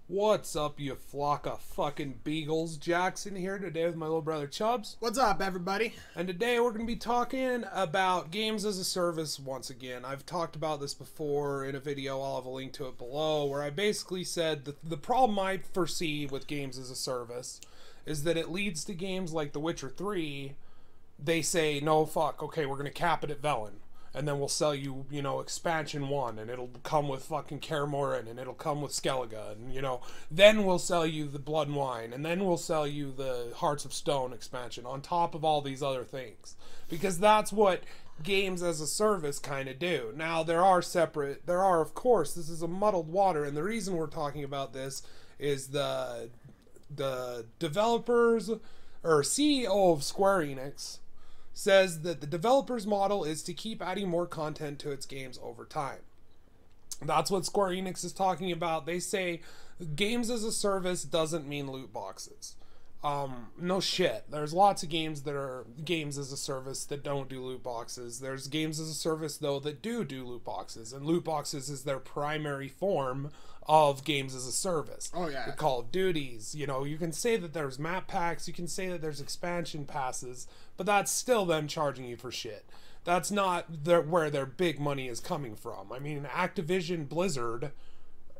What's up, you flock of fucking beagles? Jackson here today with my little brother Chubbz. What's up, everybody? And today we're going to be talking about games as a service once again. I've talked about this before in a video. I'll have a link to it below, where I basically said the problem I foresee with games as a service is that it leads to games like The Witcher 3. They say, no, fuck, okay, we're going to cap it at Velen. And then we'll sell you, expansion 1, and it'll come with fucking Kaer Morhen, and it'll come with Skellige, and, then we'll sell you the Blood and Wine, and then we'll sell you the Hearts of Stone expansion on top of all these other things. Because that's what games as a service kind of do. Now, of course, this is a muddled water, and the reason we're talking about this is the developers, or CEO of Square Enix, says that the developer's model is to keep adding more content to its games over time. That's what Square Enix is talking about. They say games as a service doesn't mean loot boxes. No shit. There's lots of games that are games as a service that don't do loot boxes. There's games as a service, though, that do loot boxes. And loot boxes is their primary form of games as a service. Oh, yeah. The Call of Duties. You can say that there's map packs. You can say that there's expansion passes. But that's still them charging you for shit. That's not where their big money is coming from. I mean, Activision Blizzard,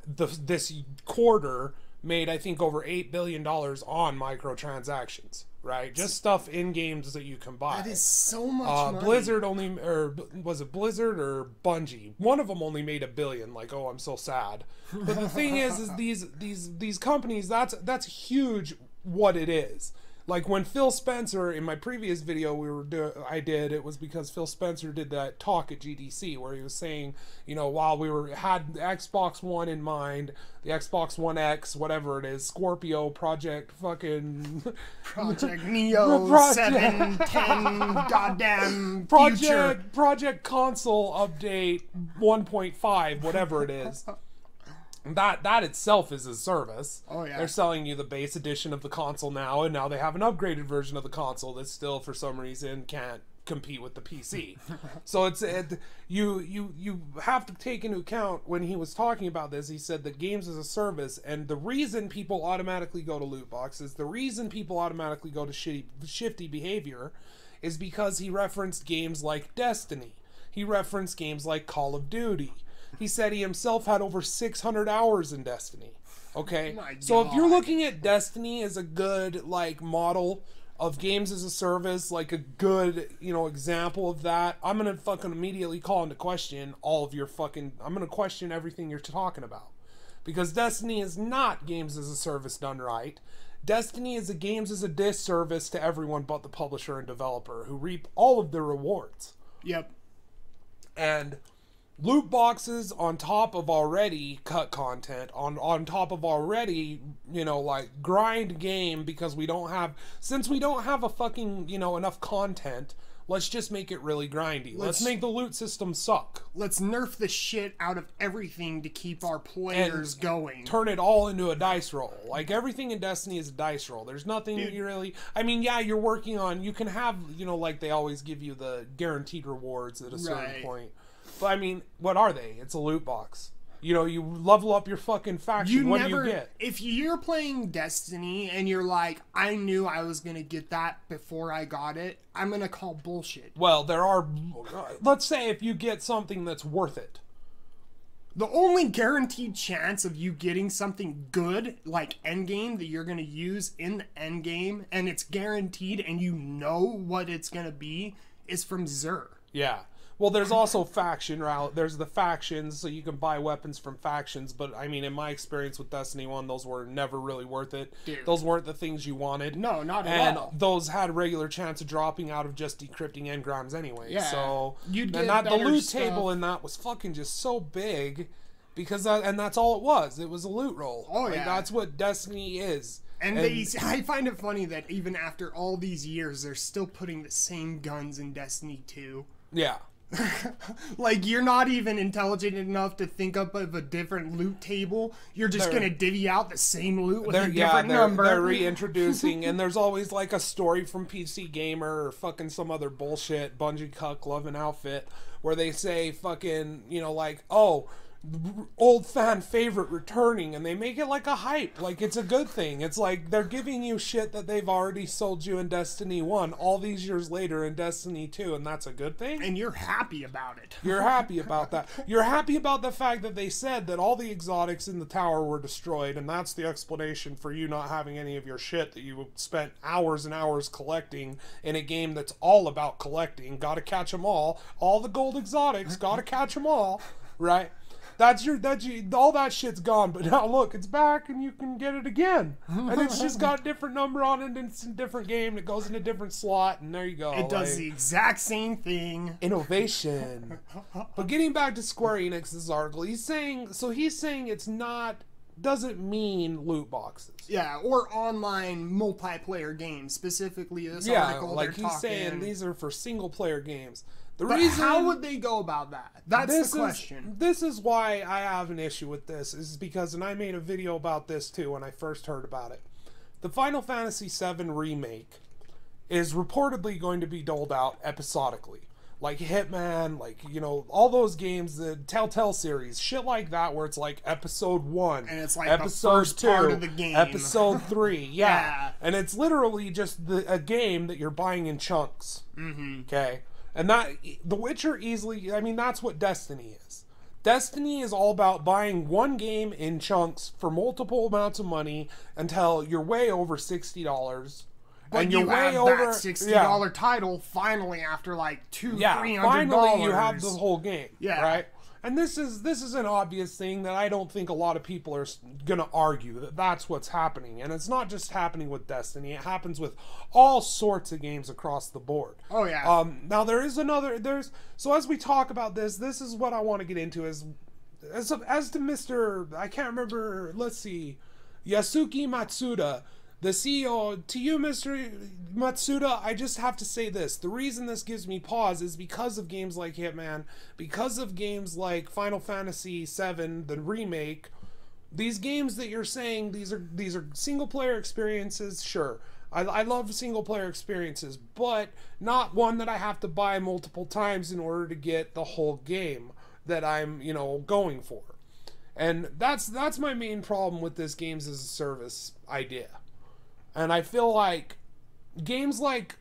this quarter, made, I think, over $8 billion on microtransactions, right? Just stuff in games that you can buy. That is so much money. Blizzard was it Blizzard or Bungie? One of them only made $1 billion. Like, oh, I'm so sad. But the thing is these companies, that's huge what it is. Like when Phil Spencer, in my previous video it was because Phil Spencer did that talk at GDC where he was saying, while had the Xbox One in mind, the Xbox One X, whatever it is, Scorpio, Project Neo, 7, 10, goddamn future. Project Console Update 1.5, whatever it is. That itself is a service. Oh, yeah. They're selling you the base edition of the console now, and now they have an upgraded version of the console that still, for some reason, can't compete with the PC. So you have to take into account, when he was talking about this, he said that games as a service, and the reason people automatically go to loot boxes, the reason people automatically go to shifty behavior, is because he referenced games like Destiny. He referenced games like Call of Duty. He said he himself had over 600 hours in Destiny. Okay? So if you're looking at Destiny as a good, model of games as a service, like a good, example of that, I'm going to fucking immediately call into question all of your I'm going to question everything you're talking about. Because Destiny is not games as a service done right. Destiny is a games as a disservice to everyone but the publisher and developer, who reap all of the rewards. Yep. And loot boxes on top of already cut content, on top of already, grind game, because since we don't have a fucking, enough content, let's just make it really grindy. Let's make the loot system suck. Let's nerf the shit out of everything to keep our players going. Turn it all into a dice roll. Like, everything in Destiny is a dice roll. There's nothing you really... I mean, yeah, you're working on... You can have, they always give you the guaranteed rewards at a certain point. But, I mean, what are they? It's a loot box. You level up your fucking faction. What do you get? If you're playing Destiny and you're like, I knew I was going to get that before I got it, I'm going to call bullshit. Well, there are... Let's say if you get something that's worth it. The only guaranteed chance of you getting something good, like endgame, that you're going to use in the endgame, and it's guaranteed and you know what it's going to be, is from Xur. Yeah. Well, there's also faction route. There's the factions, so you can buy weapons from factions. But, I mean, in my experience with Destiny 1, those were never really worth it. Dude. Those weren't the things you wanted. No, not at all. And those had regular chance of dropping out of just decrypting engrams anyway. Yeah. So, You'd get the loot table in that was fucking just so big. Because and that's all it was. It was a loot roll. Oh, yeah. That's what Destiny is. And I find it funny that even after all these years, they're still putting the same guns in Destiny 2. Yeah. Like, you're not even intelligent enough to think up of a different loot table. You're just gonna divvy out the same loot with a different number. They're reintroducing, and there's always like a story from PC Gamer or fucking some other bullshit Bungie Cuck Love and Outfit where they say fucking, oh, old fan favorite returning, and they make it like a hype, like it's a good thing. It's like they're giving you shit that they've already sold you in Destiny 1 all these years later in Destiny 2, and that's a good thing. And you're happy about it. You're happy about that. You're happy about the fact that they said that all the exotics in the tower were destroyed, and that's the explanation for you not having any of your shit that you spent hours and hours collecting in a game that's all about collecting. Gotta catch them all the gold exotics, gotta catch them all, right? All that shit's gone, but now look, it's back and you can get it again. And it's just got a different number on it, and it's a different game, it goes in a different slot, and there you go. It does the exact same thing. Innovation. But getting back to Square Enix's article, he's saying it's not, doesn't mean loot boxes. Yeah, or online multiplayer games, specifically this yeah, article. Like they're he's saying these are for single player games. But how would they go about that? That's the question. This is why I have an issue with this, is because, and I made a video about this too when I first heard about it. The Final Fantasy VII Remake is reportedly going to be doled out episodically. Like Hitman, like, you know, all those games, the Telltale series, shit like that, where it's like episode 1, and it's like episode the first 2, part of the game, episode 3, yeah. And it's literally just a game that you're buying in chunks. Okay? And that, The Witcher easily, I mean, that's what Destiny is. Destiny is all about buying one game in chunks for multiple amounts of money until you're way over $60. But and you you're have way over that $60 title finally after like $300. Finally you have the whole game. Yeah. Right? And this is an obvious thing that I don't think a lot of people are gonna argue, that that's what's happening. And it's not just happening with Destiny, it happens with all sorts of games across the board. Oh yeah. Now there is so as we talk about this is what I want to get into, as to Mr. I can't remember, let's see, Yosuke Matsuda, the CEO. To you, Mr. Matsuda, I just have to say this. The reason this gives me pause is because of games like Hitman, because of games like Final Fantasy VII, the remake. These games that you're saying, these are single-player experiences, sure. I love single-player experiences, but not one that I have to buy multiple times in order to get the whole game that I'm, you know, going for. And that's my main problem with this games as a service idea. And I feel like games like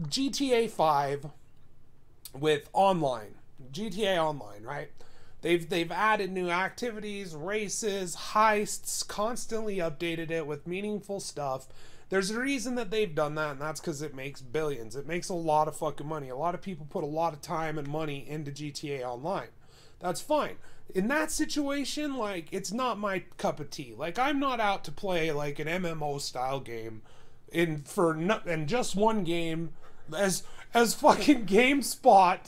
GTA 5 with online, GTA Online, right? They've added new activities, races, heists, constantly updated it with meaningful stuff. There's a reason that they've done that, and that's because it makes billions. It makes a lot of fucking money. A lot of people put a lot of time and money into GTA Online. That's fine. In that situation, like, it's not my cup of tea. Like, I'm not out to play like an MMO style game in just one game as fucking GameSpot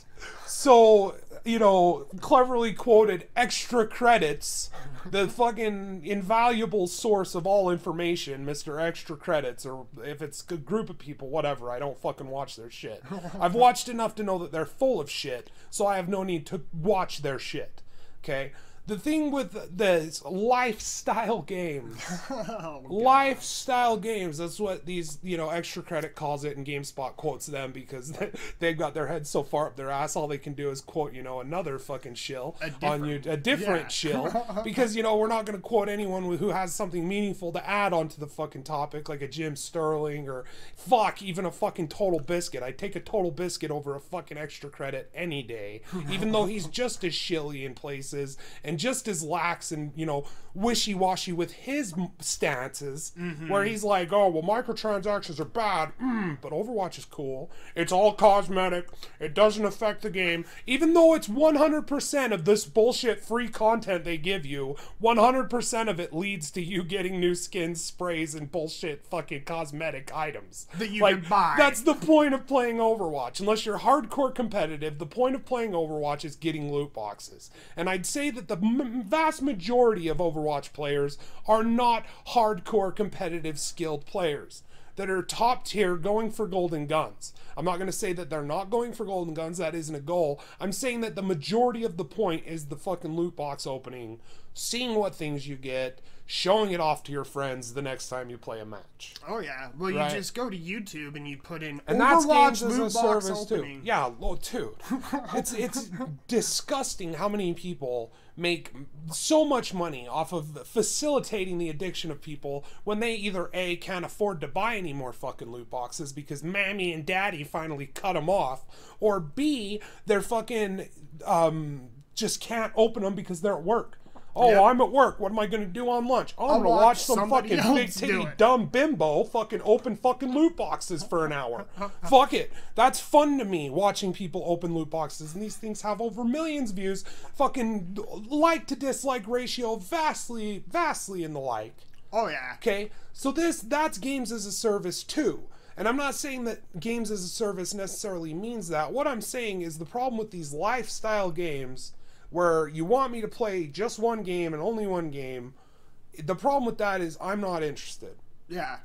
so, you know, cleverly quoted extra credits, the fucking invaluable source of all information, Mr. Extra Credits, or if it's a group of people, whatever, I don't fucking watch their shit. I've watched enough to know that they're full of shit, so I have no need to watch their shit. Okay? The thing with the lifestyle games, lifestyle games, that's what these, you know, Extra Credit calls it, and GameSpot quotes them because they've got their heads so far up their ass, all they can do is quote, you know, another fucking shill on you, a different shill, because, you know, we're not going to quote anyone who has something meaningful to add onto the fucking topic, like a Jim Sterling, or fuck, even a fucking Total Biscuit. I'd take a Total Biscuit over a fucking Extra Credit any day, even though he's just as shilly in places, and just as lax and, you know, wishy-washy with his stances, where he's like, oh, well, microtransactions are bad, but Overwatch is cool. It's all cosmetic. It doesn't affect the game. Even though it's 100% of this bullshit free content they give you, 100% of it leads to you getting new skins, sprays, and bullshit fucking cosmetic items. That you can buy. That's the point of playing Overwatch. Unless you're hardcore competitive, the point of playing Overwatch is getting loot boxes. And I'd say that the vast majority of Overwatch players are not hardcore competitive skilled players that are top tier going for golden guns. I'm not going to say that they're not going for golden guns, that isn't a goal. I'm saying that the majority of the point is the fucking loot box opening, seeing what things you get, showing it off to your friends the next time you play a match. Oh yeah, well you just go to YouTube and you put in and that's Overwatch games as a loot box service opening. too. Yeah, well, dude, it's disgusting how many people make so much money off of facilitating the addiction of people when they either A, can't afford to buy any more fucking loot boxes because mammy and daddy finally cut them off, or B, they're fucking just can't open them because they're at work. Oh, yep. I'm at work. What am I going to do on lunch? Oh, I'm going to watch some fucking big titty dumb bimbo fucking open fucking loot boxes for an hour. Fuck it. That's fun to me, watching people open loot boxes. And these things have over millions of views. Fucking like to dislike ratio vastly, vastly in the like. Oh, yeah. Okay? So that's games as a service too. And I'm not saying that games as a service necessarily means that. What I'm saying is the problem with these lifestyle games where you want me to play just one game and only one game, the problem with that is I'm not interested. Yeah.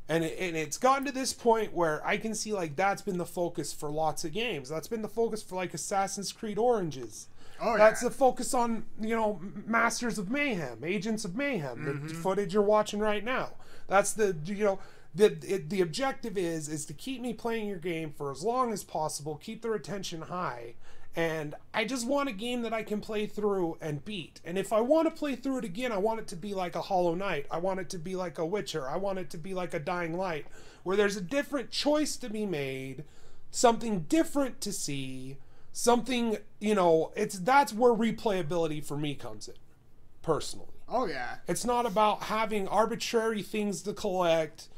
And it's gotten to this point where I can see like that's been the focus for lots of games. That's been the focus for like Assassin's Creed Oranges. Oh, yeah. That's the focus on, you know, Masters of Mayhem, Agents of Mayhem, the footage you're watching right now. That's the, you know, the objective is to keep me playing your game for as long as possible, keep the retention high. And I just want a game that I can play through and beat. And if I want to play through it again, I want it to be like a Hollow Knight. I want it to be like a Witcher. I want it to be like a Dying Light, where there's a different choice to be made, something different to see, something, you know, that's where replayability for me comes in, personally. Oh, yeah. It's not about having arbitrary things to collect,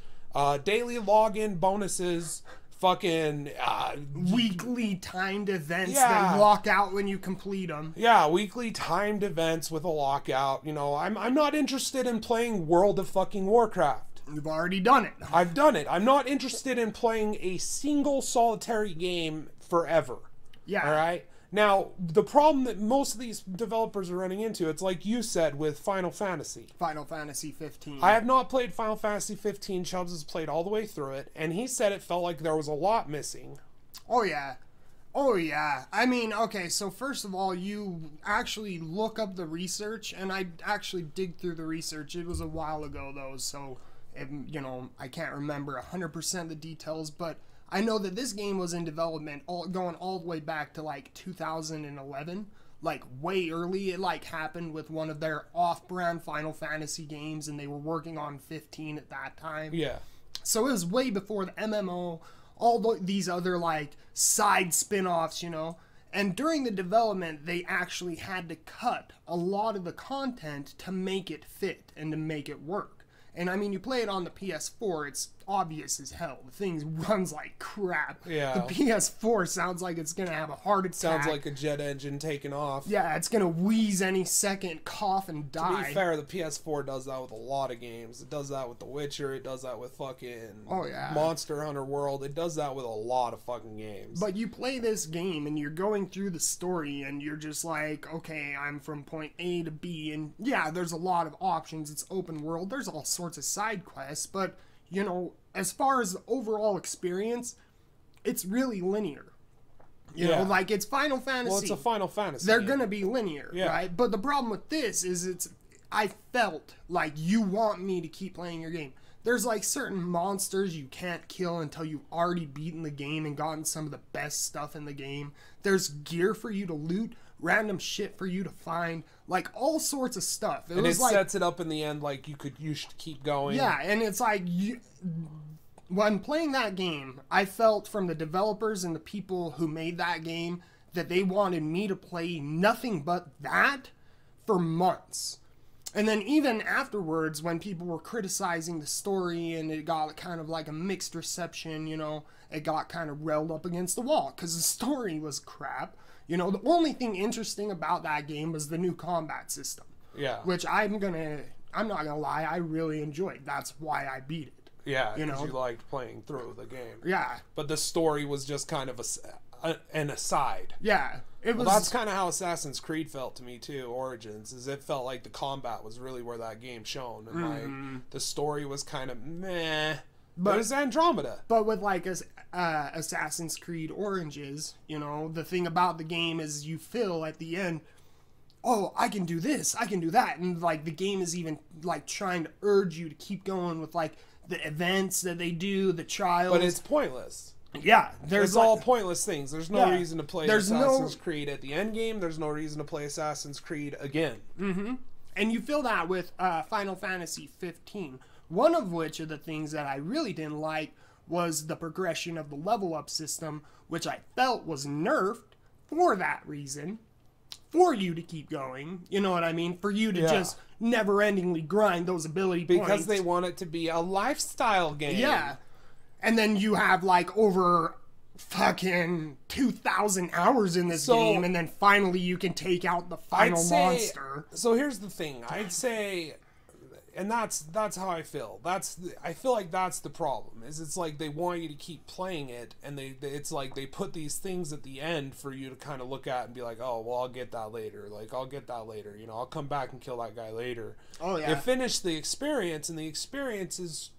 daily login bonuses, fucking weekly timed events that lock out when you complete them. Yeah, weekly timed events with a lockout. You know, I'm not interested in playing World of fucking Warcraft. You've already done it. I've done it. I'm not interested in playing a single solitary game forever. Yeah. All right? Now, the problem that most of these developers are running into, it's like you said with Final Fantasy. Final Fantasy 15. I have not played Final Fantasy 15. Chubbz has played all the way through it, and he said it felt like there was a lot missing. Oh, yeah. Oh, yeah. I mean, okay, so first of all, you actually look up the research, and I actually dig through the research. It was a while ago, though, so, you know, I can't remember 100% of the details, but I know that this game was in development going all the way back to like 2011, like way early. It like happened with one of their off-brand Final Fantasy games, and they were working on 15 at that time. Yeah. So it was way before the MMO, all these other like side spin-offs, you know. And during the development, they actually had to cut a lot of the content to make it fit and to make it work. And I mean, you play it on the PS4, it's obvious as hell. The thing runs like crap. Yeah. The PS4 sounds like it's going to have a heart attack. Sounds like a jet engine taking off. Yeah, it's going to wheeze any second, cough, and die. To be fair, the PS4 does that with a lot of games. It does that with The Witcher. It does that with fucking Monster Hunter World. It does that with a lot of fucking games. But you play this game, and you're going through the story, and you're just like, okay, I'm from point A to B, and yeah, there's a lot of options. It's open world. There's all sorts of side quests, but you know, as far as the overall experience, it's really linear. You know, like it's Final Fantasy. Well, it's a Final Fantasy. They're gonna be linear, right? But the problem with this is I felt like you want me to keep playing your game. There's like certain monsters you can't kill until you've already beaten the game and gotten some of the best stuff in the game. There's gear for you to loot, random shit for you to find, like all sorts of stuff. And it sets it up in the end like you should keep going. Yeah, and it's like when playing that game, I felt from the developers and the people who made that game that they wanted me to play nothing but that for months. And then even afterwards, when people were criticizing the story and it got kind of like a mixed reception, you know, it got kind of railed up against the wall because the story was crap. You know, the only thing interesting about that game was the new combat system. Yeah. Which I'm not gonna lie, I really enjoyed. That's why I beat it. Yeah, because you liked playing through the game. Yeah. But the story was just kind of an aside. Yeah. It was. Well, that's kind of how Assassin's Creed felt to me too. Origins, is it felt like the combat was really where that game shone, and like the story was kind of meh. But it was Andromeda. But with like Assassin's Creed Oranges, you know, the thing about the game is you feel at the end, oh, I can do this, I can do that, and like the game is even like trying to urge you to keep going with like the events that they do, the trials. But it's pointless. Yeah, There's all pointless things. There's no Yeah. reason to play There's Assassin's Creed at the end game. There's no reason to play Assassin's Creed again. And you feel that with Final Fantasy 15. One of which of the things that I really didn't like was the progression of the level up system, which I felt was nerfed for that reason. For you to keep going, you know what I mean? For you to just never-endingly grind those ability points. Because they want it to be a lifestyle game. Yeah. And then you have like over fucking 2,000 hours in this game, and then finally you can take out the final monster. So here's the thing. I'd say, and that's how I feel. I feel like that's the problem. Is it's like they want you to keep playing it, and it's like they put these things at the end for you to kind of look at and be like, oh, well, I'll get that later. Like, I'll get that later. You know, I'll come back and kill that guy later. Oh yeah. You finish the experience, and the experience is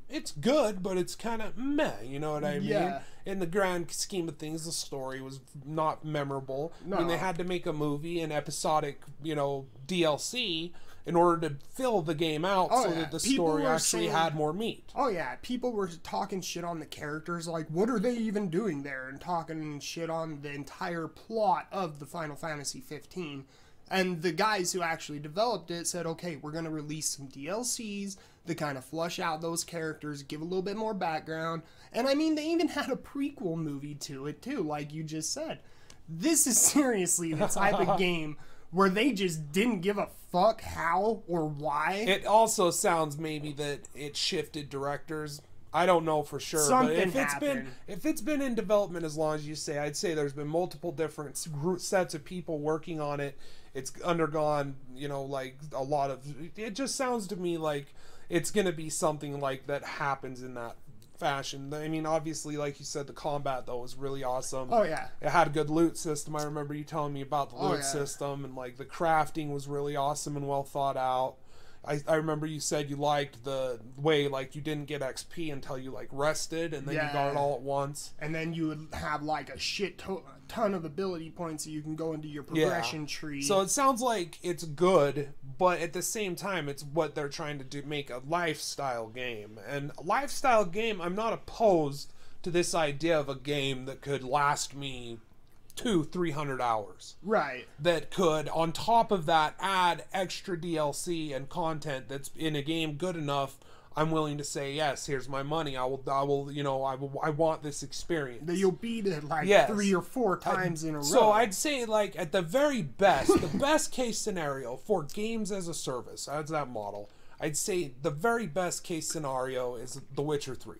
it's good, but it's kind of meh. You know what I mean? Yeah. In the grand scheme of things, the story was not memorable. No. I mean, they had to make a movie and episodic, you know, DLC in order to fill the game out so that the story actually had more meat. Oh yeah, people were talking shit on the characters, like, what are they even doing there? And talking shit on the entire plot of the Final Fantasy 15. And the guys who actually developed it said, okay, we're going to release some DLCs to kind of flush out those characters, give a little bit more background. And I mean, they even had a prequel movie to it too, like you just said. This is seriously the type of game where they just didn't give a fuck how or why. It also sounds maybe that it shifted directors. I don't know for sure, Something but happened. if it's been in development as long as you say, I'd say there's been multiple different sets of people working on it. It's undergone, you know, like a lot of. It just sounds to me like it's going to be something like that happens in that fashion. I mean, obviously, like you said, the combat though was really awesome. Oh yeah, it had a good loot system. I remember you telling me about the loot system, and like the crafting was really awesome and well thought out. I remember you said you liked the way like you didn't get XP until you like rested, and then you got it all at once. And then you would have like a ton of ability points that you can go into your progression tree. So it sounds like it's good, but at the same time, it's what they're trying to do, make a lifestyle game. And a lifestyle game, I'm not opposed to this idea of a game that could last me 200-300 hours, right? That could on top of that add extra DLC and content that's in a game good enough. I'm willing to say yes, here's my money, I will you know, I want this experience that you'll beat it like 3 or 4 times in a row. So I'd say like at the very best, the best case scenario for games as a service, as that model, I'd say the very best case scenario is The Witcher 3.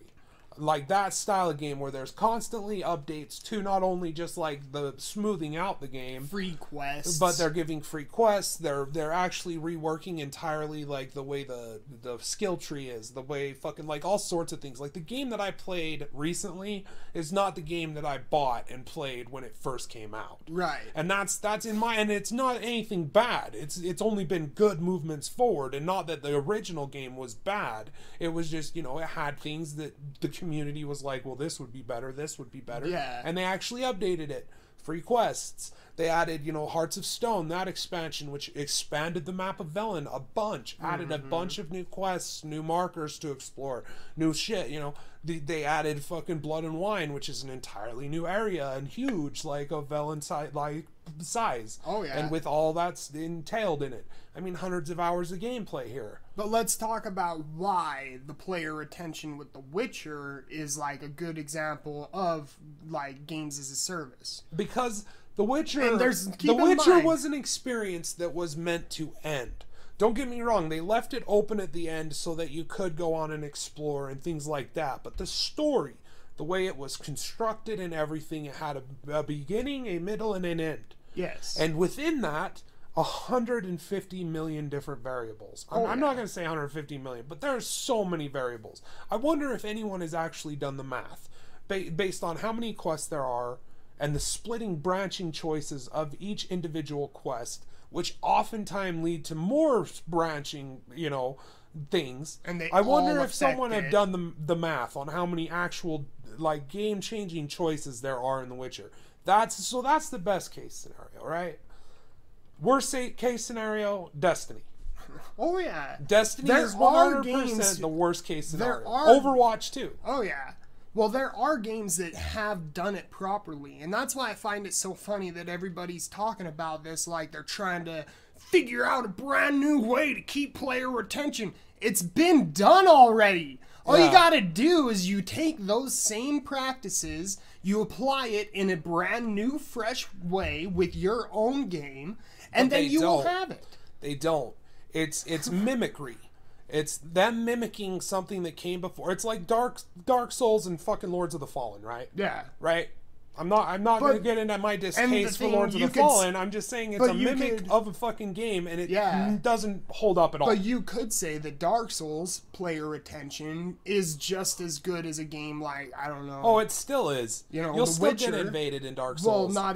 Like that style of game where there's constantly updates to not only just like the smoothing out the game, free quests, but they're giving free quests. They're actually reworking entirely like the way the skill tree is, the way fucking like all sorts of things. Like the game that I played recently is not the game that I bought and played when it first came out. Right. And that's in my, and it's not anything bad. It's only been good movements forward, and not that the original game was bad. It was just, you know, it had things that the community was like, well, this would be better, this would be better. Yeah. And they actually updated it. Free quests. They added, you know, Hearts of Stone, that expansion, which expanded the map of Velen a bunch. Added a bunch of new quests, new markers to explore, new shit, you know. They added fucking Blood and Wine, which is an entirely new area and huge, like a Velen size. Oh, yeah. And with all that's entailed in it. I mean, hundreds of hours of gameplay here. But let's talk about why the player retention with The Witcher is like a good example of like games as a service. Because The Witcher, was an experience that was meant to end. Don't get me wrong, they left it open at the end so that you could go on and explore and things like that. But the story, the way it was constructed and everything, it had a beginning, a middle, and an end. Yes. And within that, 150 million different variables. I'm not going to say 150 million, but there are so many variables. I wonder if anyone has actually done the math based on how many quests there are and the splitting branching choices of each individual quest, which oftentimes lead to more branching, you know, things. And I wonder if someone had done the math on how many actual like game-changing choices there are in The Witcher. That's the best case scenario, right? Worst case scenario, Destiny. Oh yeah, Destiny is 100% the worst case scenario. Overwatch too. Oh yeah. Well, there are games that have done it properly, and that's why I find it so funny that everybody's talking about this like they're trying to figure out a brand new way to keep player retention. It's been done already. All you gotta do is you take those same practices, you apply it in a brand new, fresh way with your own game, and then you will have it. They don't. It's mimicry. It's them mimicking something that came before. It's like Dark Souls and fucking Lords of the Fallen, right? Yeah. Right? I'm not going to get into my distaste for Lords of the Fallen. I'm just saying it's a mimic of a fucking game, and it doesn't hold up at all. But you could say that Dark Souls player retention is just as good as a game like, I don't know. Oh, it still is. You know, you'll The still Witcher, get invaded in Dark Souls. Not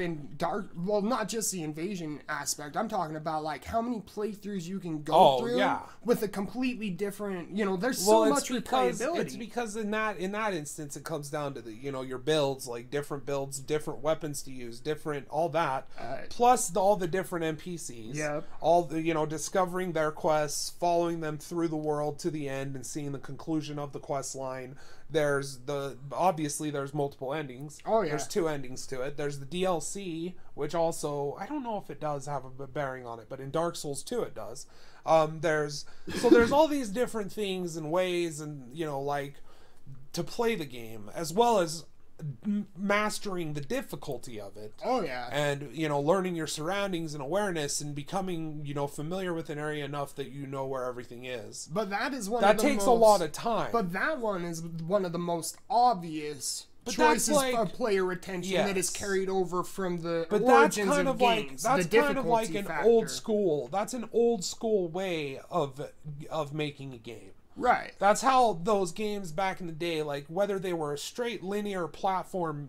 just the invasion aspect. I'm talking about like how many playthroughs you can go through with a completely different, there's so much replayability. It's because in that instance it comes down to the, your builds, like different builds, different weapons to use, different all that, plus all the different NPCs, all the discovering their quests, following them through the world to the end, and seeing the conclusion of the quest line. Obviously there's multiple endings. There's 2 endings to it. There's the DLC, which also I don't know if it does have a bearing on it, but in Dark Souls 2 it does. There's all these different things and ways, and like to play the game, as well as mastering the difficulty of it. And learning your surroundings and awareness, and becoming familiar with an area enough that you know where everything is. But that is that takes a lot of time. But that one is one of the most obvious choices of player retention that is carried over from the origins of games. That's kind of like an old school. That's an old school way of making a game. Right. That's how those games back in the day, like whether they were a straight linear platforming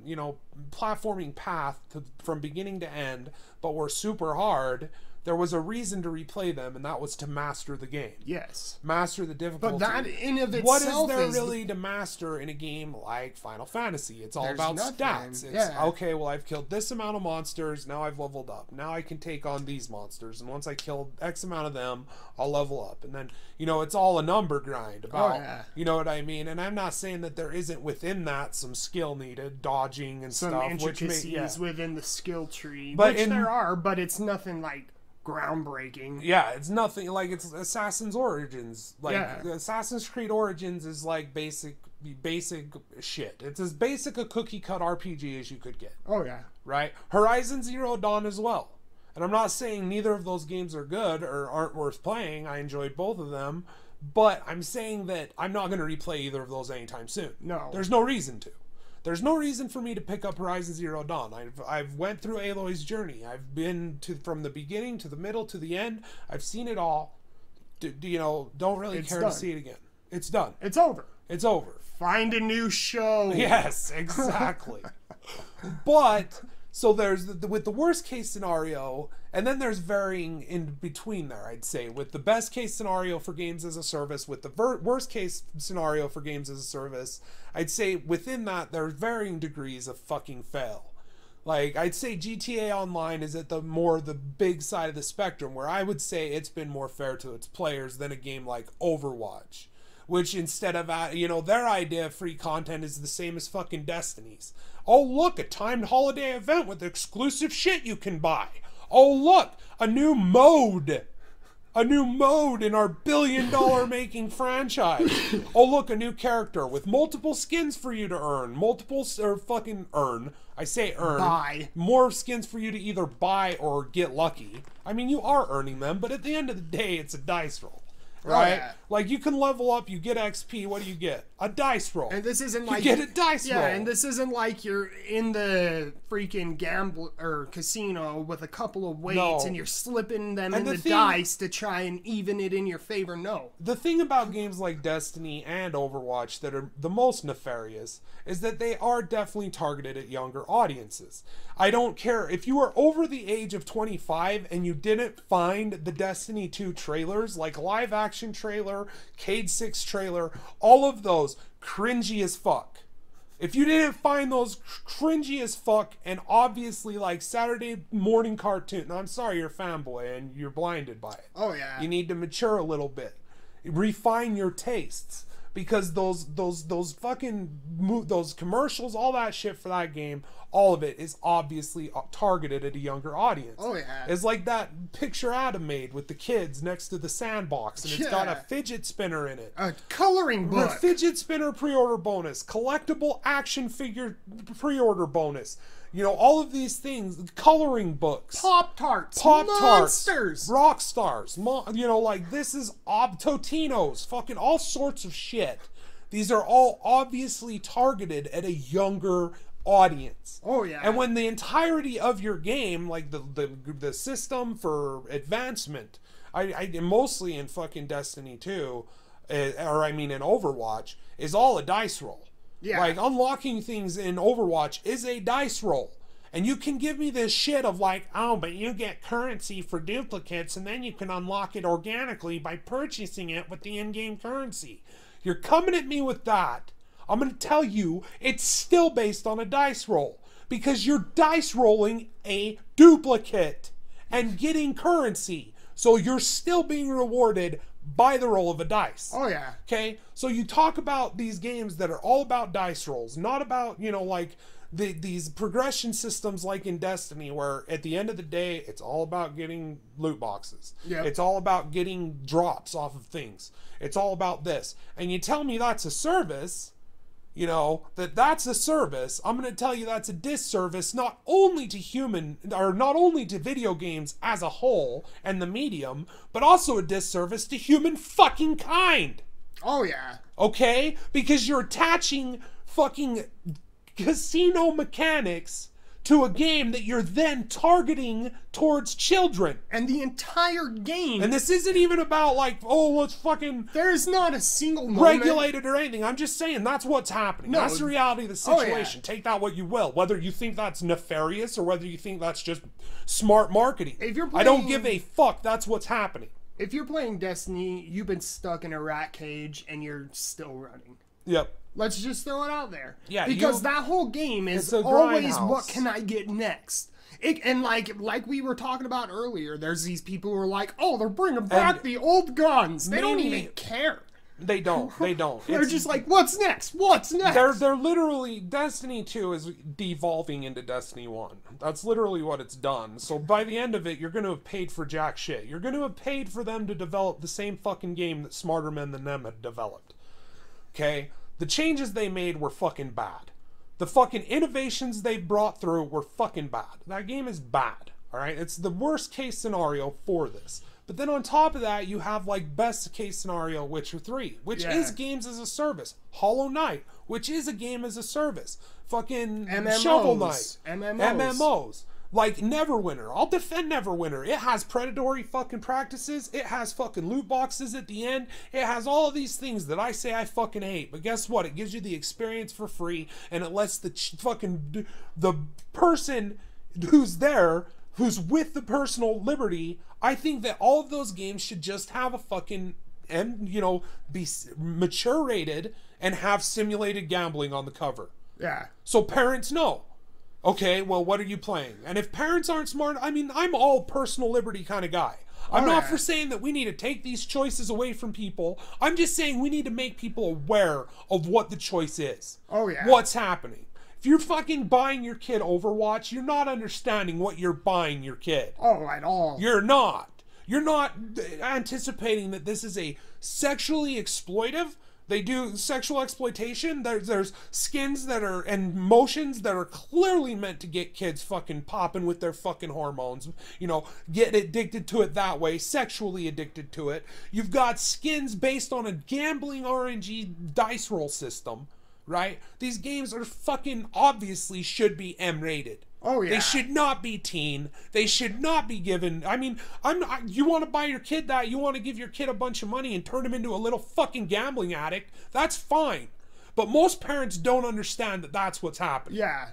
path from beginning to end, but were super hard, there was a reason to replay them, and that was to master the game. Yes. Master the difficulty. But that in of itself, what is there really to master in a game like Final Fantasy? It's all about stats. It's, okay, well, I've killed this amount of monsters, now I've leveled up. Now I can take on these monsters, and once I kill X amount of them, I'll level up. And then, it's all a number grind about, you know what I mean? And I'm not saying that there isn't within that some skill needed, dodging and some stuff. Intricacies within the skill tree, which there are, but it's nothing like groundbreaking. Yeah, it's nothing like it's Assassin's Origins. Assassin's Creed Origins is like basic shit. It's as basic a cookie cut RPG as you could get. Right? Horizon Zero Dawn as well. And I'm not saying neither of those games are good or aren't worth playing. I enjoyed both of them, but I'm saying that I'm not going to replay either of those anytime soon. No. There's no reason to. There's no reason for me to pick up Horizon Zero Dawn. I've went through Aloy's journey. I've been from the beginning to the middle to the end. I've seen it all. Don't really care to see it again. It's done. It's over. It's over. Find a new show. Yes, exactly. But so there's with the worst case scenario, and then there's varying in between there, I'd say, with the best case scenario for games as a service, with the worst case scenario for games as a service. I'd say within that there's varying degrees of fucking fail. Like, I'd say GTA Online is at the big side of the spectrum, where I would say it's been more fair to its players than a game like Overwatch, which instead of, their idea of free content is the same as fucking Destiny's. Oh, look, a timed holiday event with exclusive shit you can buy. Oh, look, a new mode. A new mode in our billion-dollar making franchise. Oh, look, a new character with multiple skins for you to earn. I say earn. Buy. More skins for you to either buy or get lucky. I mean, you are earning them, but at the end of the day, it's a dice roll. Right? Like, you can level up, you get XP, what do you get? A dice roll. And this isn't like... You get a dice roll. Yeah, and this isn't like you're in the freaking gamble or casino with a couple of weights and you're slipping them in the dice to try and even it in your favor. No. The thing about games like Destiny and Overwatch that are the most nefarious is that they are definitely targeted at younger audiences. I don't care if you are over the age of 25 and you didn't find the Destiny 2 trailers, like live action trailer, Cade 6 trailer, all of those cringy as fuck. If you didn't find those cringy as fuck and obviously like Saturday morning cartoon, no, I'm sorry, you're a fanboy and you're blinded by it. Oh yeah. You need to mature a little bit, refine your tastes, because those commercials, all that shit for that game, all of it is obviously targeted at a younger audience. Oh yeah. It's like that picture Adam made with the kids next to the sandbox, and it's got a fidget spinner in it. A coloring book. A fidget spinner pre-order bonus, collectible action figure pre-order bonus. You know, all of these things, coloring books, Pop-Tarts, Monsters, rock stars, you know, like this is Totinos, fucking all sorts of shit. These are all obviously targeted at a younger audience. Oh yeah. And when the entirety of your game, like the system for advancement, I mostly in fucking Destiny 2, or I mean in Overwatch, is all a dice roll. Yeah. Like, unlocking things in Overwatch is a dice roll. And you can give me this shit of like, oh, but you get currency for duplicates and then you can unlock it organically by purchasing it with the in-game currency. You're coming at me with that. I'm going to tell you, it's still based on a dice roll. Because you're dice rolling a duplicate and getting currency. So you're still being rewarded by the roll of a dice. Oh yeah. Okay, so you talk about these games that are all about dice rolls, not about, you know, like these progression systems like in Destiny, where at the end of the day it's all about getting loot boxes. Yep. It's all about getting drops off of things. It's all about this. And you tell me that's a service, you know, that's a service. I'm going to tell you that's a disservice not only to video games as a whole and the medium, but also a disservice to human fucking kind. Oh yeah. Okay? Because you're attaching fucking casino mechanics to a game that you're then targeting towards children. And the entire game... And this isn't even about like, oh, let's fucking... There's not a single moment... regulated or anything. I'm just saying that's what's happening. No, that's the reality of the situation. Take that what you will. Whether you think that's nefarious or whether you think that's just smart marketing. If you're playing... I don't give a fuck. That's what's happening. If you're playing Destiny, you've been stuck in a rat cage and you're still running. Yep. Let's just throw it out there. Yeah, because that whole game is always what can I get next? And like we were talking about earlier, there's these people who are like, oh, they're bringing back the old guns. They don't even care. They don't. They don't. They're just like, what's next? What's next? They're literally... Destiny 2 is devolving into Destiny 1. That's literally what it's done. So by the end of it, you're going to have paid for jack shit. You're going to have paid for them to develop the same fucking game that smarter men than them had developed. Okay? The changes they made were fucking bad. The fucking innovations they brought through were fucking bad. That game is bad. Alright? It's the worst case scenario for this. But then on top of that, you have like best case scenario Witcher 3, which is games as a service. Hollow Knight, which is a game as a service. Fucking Shovel Knight. MMOs. Like Neverwinter. I'll defend Neverwinter. It has predatory fucking practices. It has fucking loot boxes at the end. It has all of these things that I say I fucking hate. But guess what? It gives you the experience for free, and it lets the the person who's there, who's with the personal liberty. I think that all of those games should just have a fucking, and you know, be mature rated and have simulated gambling on the cover. Yeah. So parents know. Okay, well, what are you playing? And if parents aren't smart, I mean, I'm all personal liberty kind of guy. I'm not for saying that we need to take these choices away from people. I'm just saying we need to make people aware of what the choice is. Oh, yeah. What's happening. If you're fucking buying your kid Overwatch, you're not understanding what you're buying your kid. Oh, at all. You're not. You're not anticipating that this is a sexually exploitive. They do sexual exploitation. There's skins that are, and motions that are clearly meant to get kids fucking popping with their fucking hormones. You know, get addicted to it that way, sexually addicted to it. You've got skins based on a gambling RNG dice roll system, right? These games are fucking obviously should be M-rated. Oh, yeah. They should not be teen. They should not be given... I mean, you want to buy your kid that, you want to give your kid a bunch of money and turn him into a little fucking gambling addict, that's fine. But most parents don't understand that that's what's happening. Yeah.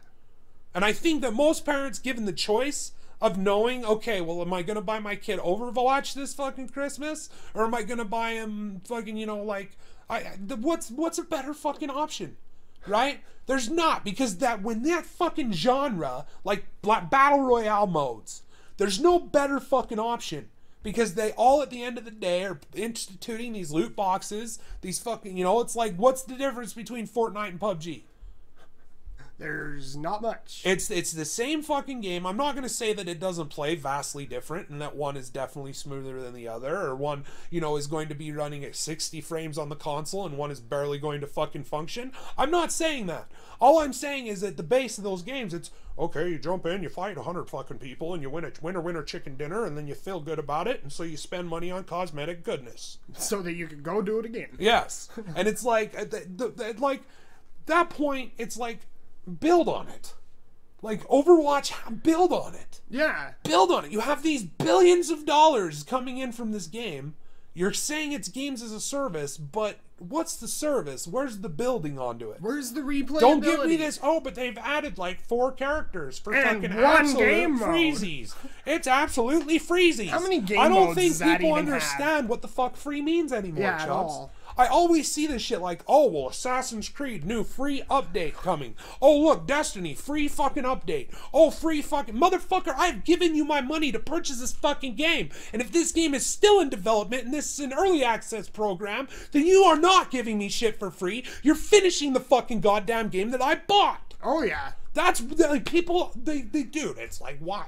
And I think that most parents, given the choice of knowing, okay, well, am I going to buy my kid Overwatch this fucking Christmas? Or am I going to buy him fucking, you know, like... what's a better fucking option? right? There's not, because that when that fucking genre, like battle royale modes, there's no better fucking option. Because they all, at the end of the day, are instituting these loot boxes, these fucking, you know, it's like, what's the difference between Fortnite and PUBG? There's not much. It's the same fucking game. I'm not going to say that it doesn't play vastly different and that one is definitely smoother than the other, or one, you know, is going to be running at 60 frames on the console and one is barely going to fucking function. I'm not saying that. All I'm saying is at the base of those games, it's, okay, you jump in, you fight 100 fucking people, and you win a winner chicken dinner, and then you feel good about it, and so you spend money on cosmetic goodness. So that you can go do it again. Yes. And it's like, like, that point, it's like, build on it. Like, Overwatch, build on it. Yeah. Build on it. You have these billions of dollars coming in from this game. You're saying it's games as a service, but what's the service? Where's the building onto it? Where's the replayability? Don't give me this, oh, but they've added like 4 characters for and fucking one absolute game freezies. It's absolutely freezies. How many game I don't modes think does that people even understand have? what the fuck free means anymore, Yeah, Chubbz. at all. I always see this shit like, oh, well, Assassin's Creed, new free update coming. Oh, look, Destiny, free fucking update. Oh, free fucking... Motherfucker, I've given you my money to purchase this fucking game. And if this game is still in development and this is an early access program, then you are not giving me shit for free. You're finishing the fucking goddamn game that I bought. Oh, yeah. That's, like, people, they dude, it's like, why?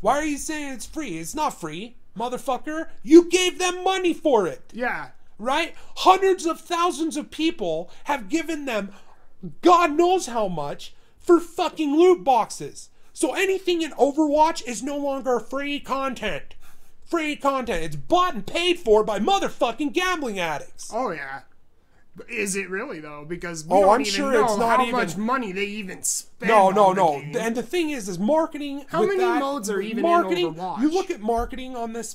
Why are you saying it's free? It's not free, motherfucker. You gave them money for it. Yeah. Right? Hundreds of thousands of people have given them God knows how much for fucking loot boxes. So anything in Overwatch is no longer free content. Free content. It's bought and paid for by motherfucking gambling addicts. Oh, yeah. Is it really, though? Because we Oh, don't I'm even sure know it's not how even... much money they even spend No. on the game. And the thing is marketing. How many modes are even marketing, in Overwatch? You look at marketing on this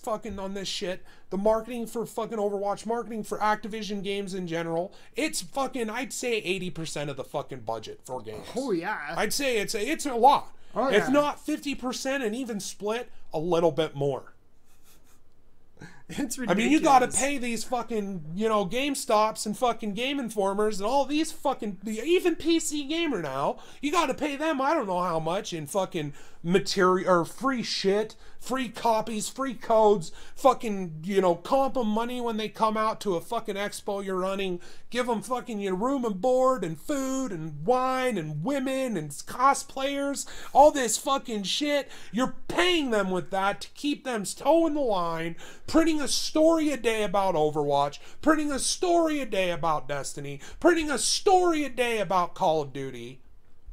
shit. The marketing for fucking Overwatch, marketing for Activision games in general. It's fucking, I'd say 80% of the fucking budget for games. Oh, yeah. I'd say it's a lot. Oh, if yeah. not 50% and even split a little bit more. It's ridiculous. I mean, you gotta pay these fucking, you know, GameStops and fucking Game Informers and all these fucking, even PC Gamer now, you gotta pay them I don't know how much in fucking material, or free shit, free copies, free codes, fucking, you know, comp them money when they come out to a fucking expo you're running, give them fucking your room and board and food and wine and women and cosplayers, all this fucking shit. You're paying them with that to keep them toeing the line, printing a story a day about Overwatch, printing a story a day about Destiny, printing a story a day about Call of Duty,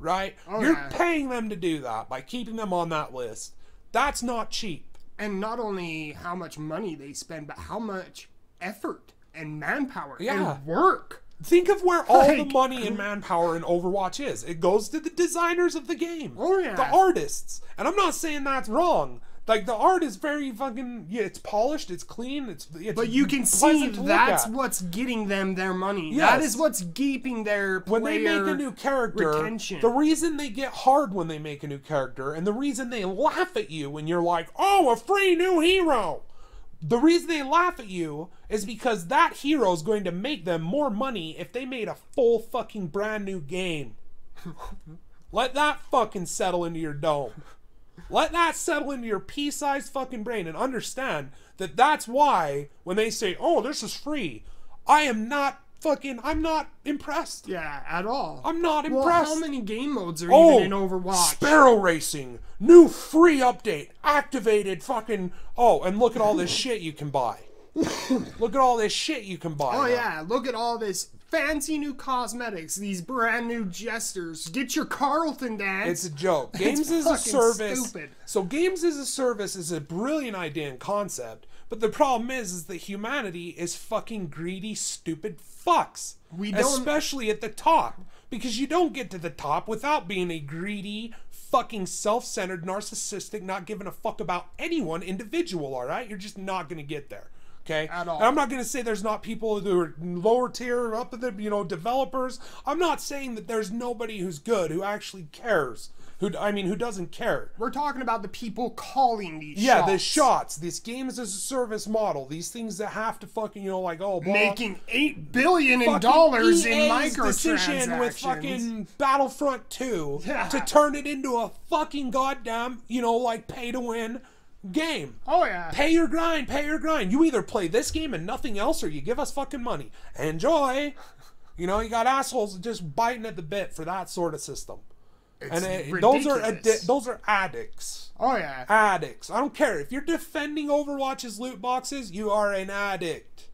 right? Oh, You're yeah. paying them to do that by keeping them on that list. That's not cheap. And not only how much money they spend, but how much effort and manpower Yeah. and work. Think of where all the Like- money and manpower in Overwatch is. It goes to the designers of the game. Oh, yeah. The artists. And I'm not saying that's wrong. Like, the art is very fucking, yeah, it's polished, it's clean, it's But you can see pleasant to look that's at. what's getting them their money. Yes. That is what's keeping their player When they make a new character, retention. the reason they get hard when they make a new character, and the reason they laugh at you when you're like, oh, a free new hero. The reason they laugh at you is because that hero is going to make them more money if they made a full fucking brand new game. Let that fucking settle into your dome. Let that settle into your pea-sized fucking brain and understand that that's why when they say, oh, this is free, I'm not impressed. Yeah, at all. I'm not Well, impressed. how many game modes are Oh, even in Overwatch? Sparrow Racing, new free update, activated fucking, oh, and look at all this shit you can buy. Look at all this shit you can buy. Oh, now. yeah, look at all this fancy new cosmetics, these brand new jesters. Get your Carlton dance. It's a joke. Games as a fucking service. stupid. So games as a service is a brilliant idea and concept, but the problem is that humanity is fucking greedy, stupid fucks. We don't- Especially at the top. Because you don't get to the top without being a greedy, fucking self-centered, narcissistic, not giving a fuck about anyone individual, alright? You're just not gonna get there. Okay? At all. And I'm not going to say there's not people who are lower tier, up at the, you know, developers. I'm not saying that there's nobody who's good, who actually cares. Who doesn't care. We're talking about the people calling these shots. Yeah, the shots, this games as a service model, these things that have to fucking, you know, like, oh, blah, making $8 billion in decision with microtransactions. fucking Battlefront 2 to turn it into a fucking goddamn, you know, like, pay-to-win game. Oh, yeah. Pay your grind, pay your grind. You either play this game and nothing else, or you give us fucking money. Enjoy. You know, you got assholes just biting at the bit for that sort of system. Those are addicts. Oh yeah, addicts. I don't care if you're defending Overwatch's loot boxes. You are an addict.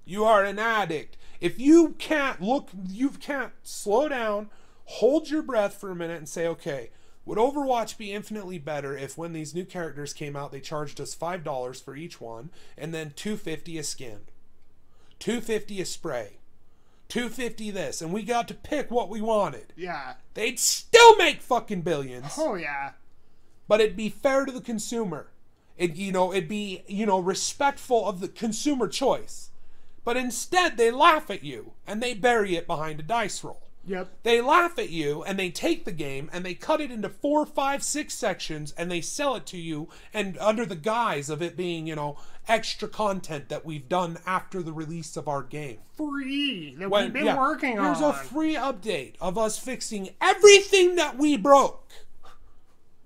You are an addict. If you can't slow down, hold your breath for a minute, and say, okay, would Overwatch be infinitely better if when these new characters came out, they charged us $5 for each one, and then $2.50 a skin, $2.50 a spray, $2.50 this, and we got to pick what we wanted. Yeah. They'd still make fucking billions. Oh yeah. But it'd be fair to the consumer. It'd be, you know, respectful of the consumer choice. But instead, they laugh at you and they bury it behind a dice roll. Yep. They laugh at you and they take the game and they cut it into 4, 5, 6 sections and they sell it to you, and under the guise of it being, you know, extra content that we've done after the release of our game. Free that we've been working on. Here's a free update of us fixing everything that we broke.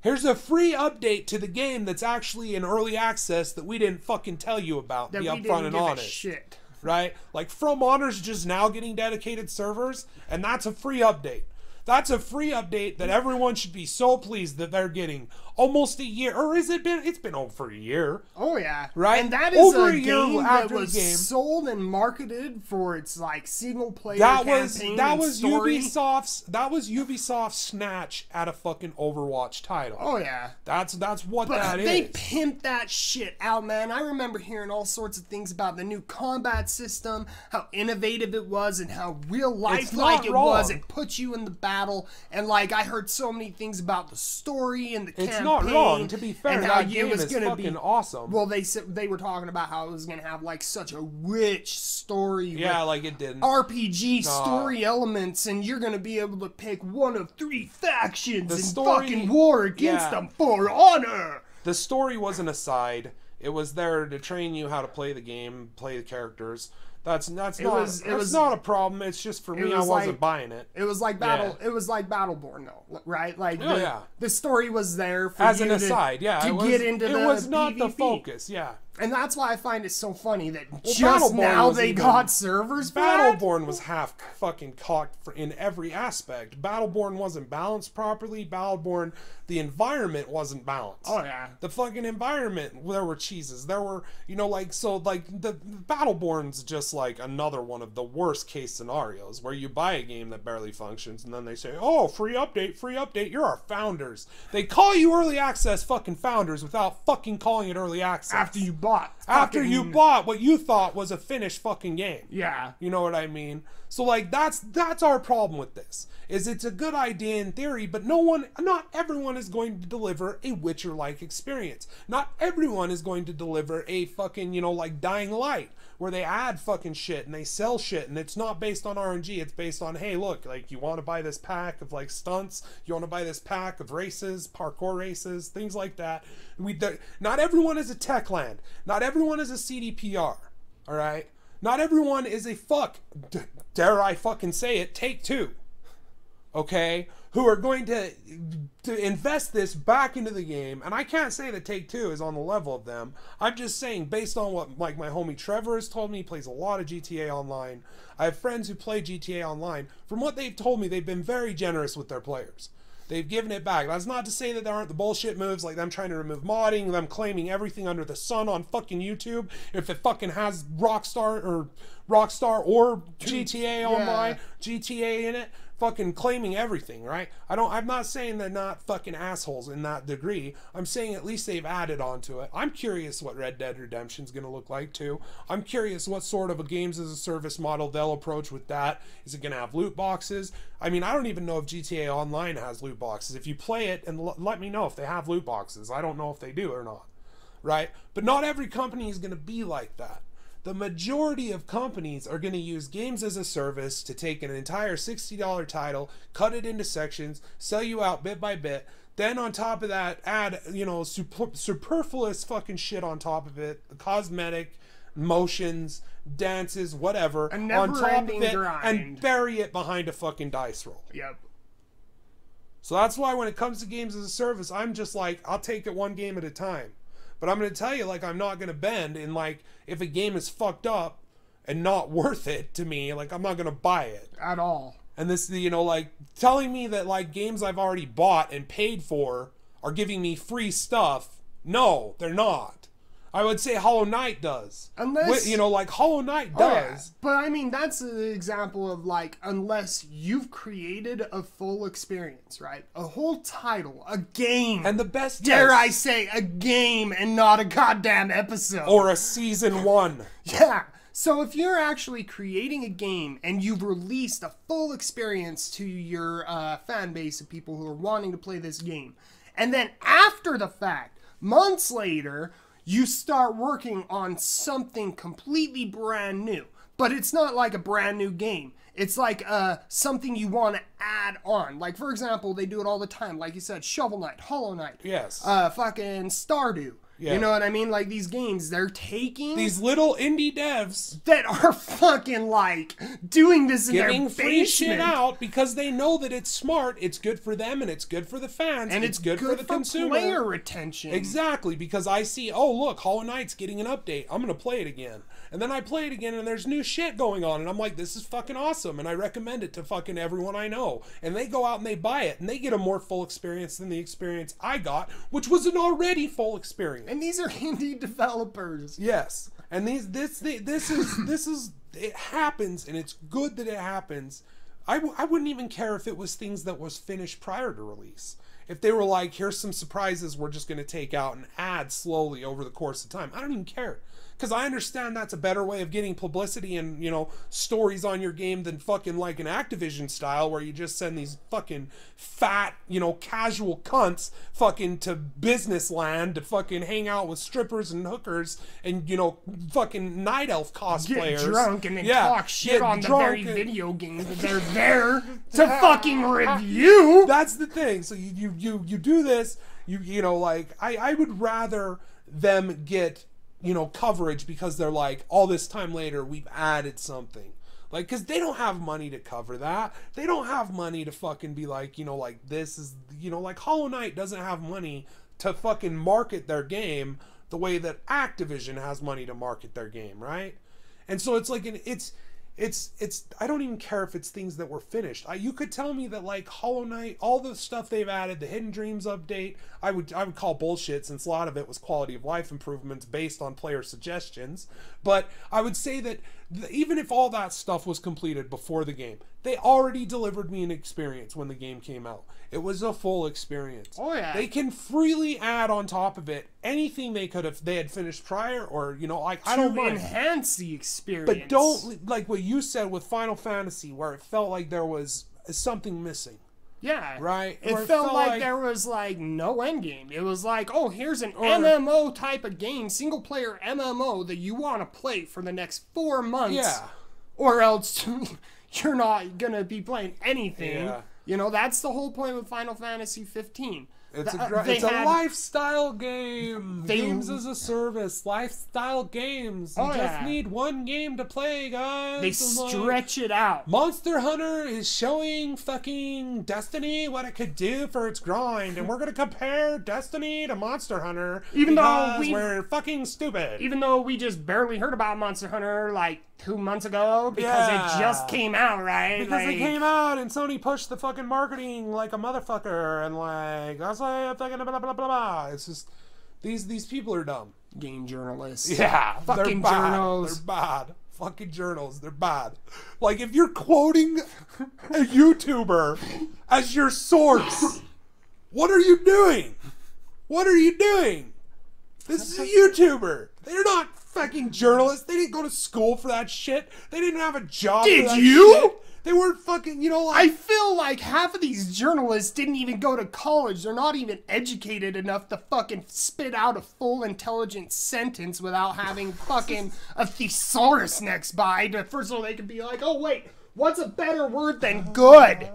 Here's a free update to the game that's actually in early access that we didn't fucking tell you about. Be upfront and honest. Shit. Right? Like, From Honor's just now getting dedicated servers, and that's a free update. That's a free update that everyone should be so pleased that they're getting. Almost a year, or has it been? It's been over a year. Oh yeah, right. And that is over a game that was sold and marketed for its like single player campaign. That was story. Ubisoft's snatch at a fucking Overwatch title. Oh yeah, that's what that is. They pimped that shit out, man. I remember hearing all sorts of things about the new combat system, how innovative it was, and how real life like it was. It put you in the battle, and like I heard so many things about the story and the campaign. It's not wrong, to be fair. And that game is fucking awesome. Well, they were talking about how it was gonna have like such a rich story. Yeah, like it didn't. RPG story elements, and you're gonna be able to pick one of 3 factions and fucking war against them for honor. The story was an aside. It was there to train you how to play the game, play the characters. That's not a problem. It's just for me, I wasn't buying it. It was like It was like Battleborn, though, right? Like the story was there for as an aside, to get into the It was not PvP. the focus, And that's why I find it so funny that just now they got servers for Battleborn was half fucking cocked in every aspect. Battleborn wasn't balanced properly. Battleborn, the environment wasn't balanced. Oh yeah. The fucking environment, there were cheeses. There were, you know, like, so like the Battleborn's just like another one of the worst case scenarios where you buy a game that barely functions and then they say, oh, free update, you're our founders. They call you early access fucking founders without fucking calling it early access. After you bought what you thought was a finished fucking game. Yeah. You know what I mean? So like that's our problem with this. Is it's a good idea in theory, but not everyone is going to deliver a Witcher-like experience. Not everyone is going to deliver a fucking, you know, like Dying Light, where they add fucking shit and they sell shit and it's not based on RNG, it's based on, hey, look, like, you want to buy this pack of like stunts, you want to buy this pack of races, parkour races, things like that. Not everyone is a Techland. Not everyone is a CDPR. All right? Not everyone is a dare I fucking say it, Take-Two. Okay? Who are going to invest this back into the game. And I can't say that Take-Two is on the level of them. I'm just saying, based on what like my homie Trevor has told me, he plays a lot of GTA Online. I have friends who play GTA Online. From what they've told me, they've been very generous with their players. They've given it back. That's not to say that there aren't the bullshit moves, like them trying to remove modding, them claiming everything under the sun on fucking YouTube. If it fucking has Rockstar or GTA Online, GTA in it, fucking claiming everything, right? I'm not saying they're not fucking assholes in that degree. I'm saying at least they've added on to it. I'm curious what Red Dead Redemption's gonna look like too. I'm curious what sort of a games as a service model they'll approach with that. Is it gonna have loot boxes? I mean, I don't even know if GTA Online has loot boxes. If you play it, and let me know if they have loot boxes. I don't know if they do or not. right? But not every company is going to be like that. The majority of companies are going to use games as a service to take an entire $60 title, cut it into sections, sell you out bit by bit. Then on top of that, add, you know, superfluous fucking shit on top of it, cosmetic, motions, dances, whatever, a on top of it, grind. and bury it behind a fucking dice roll. Yep. So that's why when it comes to games as a service, I'm just like, I'll take it one game at a time. But I'm going to tell you, like, I'm not going to bend. And, like, if a game is fucked up and not worth it to me, like, I'm not going to buy it. At all. And this, you know, like, telling me that, like, games I've already bought and paid for are giving me free stuff. No, they're not. I would say Hollow Knight does. Unless... You know, like, Hollow Knight does. Yeah. But, I mean, that's an example of, like, unless you've created a full experience, right? A whole title, a game. And the best... Dare I say, a game and not a goddamn episode. Or a season 1. Yeah. So if you're actually creating a game and you've released a full experience to your fan base of people who are wanting to play this game, and then after the fact, months later... you start working on something completely brand new. But it's not like a brand new game. It's like something you want to add on. Like, for example, they do it all the time. Like you said, Shovel Knight, Hollow Knight. Yes. Fucking Stardew. Yeah. You know what I mean? Like, these games, they're taking... these little indie devs... that are fucking, like, doing this in their basement. Giving free shit out because they know that it's smart, it's good for them, and it's good for the fans, and it's good for the consumer. Player retention. Exactly, because I see, oh, look, Hollow Knight's getting an update. I'm going to play it again. And then I play it again, and there's new shit going on, and I'm like, this is fucking awesome, and I recommend it to fucking everyone I know. And they go out and they buy it, and they get a more full experience than the experience I got, which was an already full experience. And these are indie developers. Yes, and this is it happens, and it's good that it happens. I wouldn't even care if it was things that was finished prior to release. If they were like, here's some surprises we're just going to take out and add slowly over the course of time. I don't even care. Because I understand that's a better way of getting publicity and, you know, stories on your game than fucking like an Activision style where you just send these fucking fat, you know, casual cunts fucking to business land to fucking hang out with strippers and hookers and, you know, fucking night elf cosplayers. Get drunk and then talk shit on the very video games that they're there to fucking review. That's the thing. So you do this, you know, like, I would rather them get, you know, coverage because they're like, all this time later we've added something, like, because they don't have money to cover that. They don't have money to fucking be like, you know, like, this is, you know, like Hollow Knight doesn't have money to fucking market their game the way that Activision has money to market their game, right? And so it's like it's I don't even care if it's things that were finished. You could tell me that, like, Hollow Knight, all the stuff they've added, the Hidden Dreams update, I would call bullshit, since a lot of it was quality of life improvements based on player suggestions. But I would say that even if all that stuff was completed before the game, they already delivered me an experience when the game came out. It was a full experience. Oh yeah. They can freely add on top of it anything they had finished prior, or, you know, like, I don't mind. To enhance the experience. But don't, like what you said with Final Fantasy, where it felt like there was something missing. Yeah. Right? It felt like there was, like, no endgame. It was like, oh, here's an MMO type of game, single player MMO that you want to play for the next 4 months. Yeah. Or else you're not going to be playing anything. Yeah. You know, that's the whole point with Final Fantasy 15. It's a lifestyle game. Games as a service. Lifestyle games. You just need one game to play, guys. They stretch it out. Monster Hunter is showing fucking Destiny what it could do for its grind, and we're gonna compare Destiny to Monster Hunter even though we're fucking stupid. Even though we just barely heard about Monster Hunter like 2 months ago because it just came out, right? Because it came out and Sony pushed the fucking marketing like a motherfucker, and like that's like fucking blah blah blah blah. It's just these people are dumb. Game journalists. Yeah, fucking journals. They're bad. Fucking journals. They're bad. Like, if you're quoting a YouTuber as your source, what are you doing? What are you doing? This is a YouTuber. They're not fucking journalists. They didn't go to school for that shit. They didn't have a job. Did you? Shit. They weren't fucking, you know, like... I feel like half of these journalists didn't even go to college. They're not even educated enough to fucking spit out a full intelligent sentence without having fucking a thesaurus next by. First of all, they could be like, oh wait, what's a better word than good?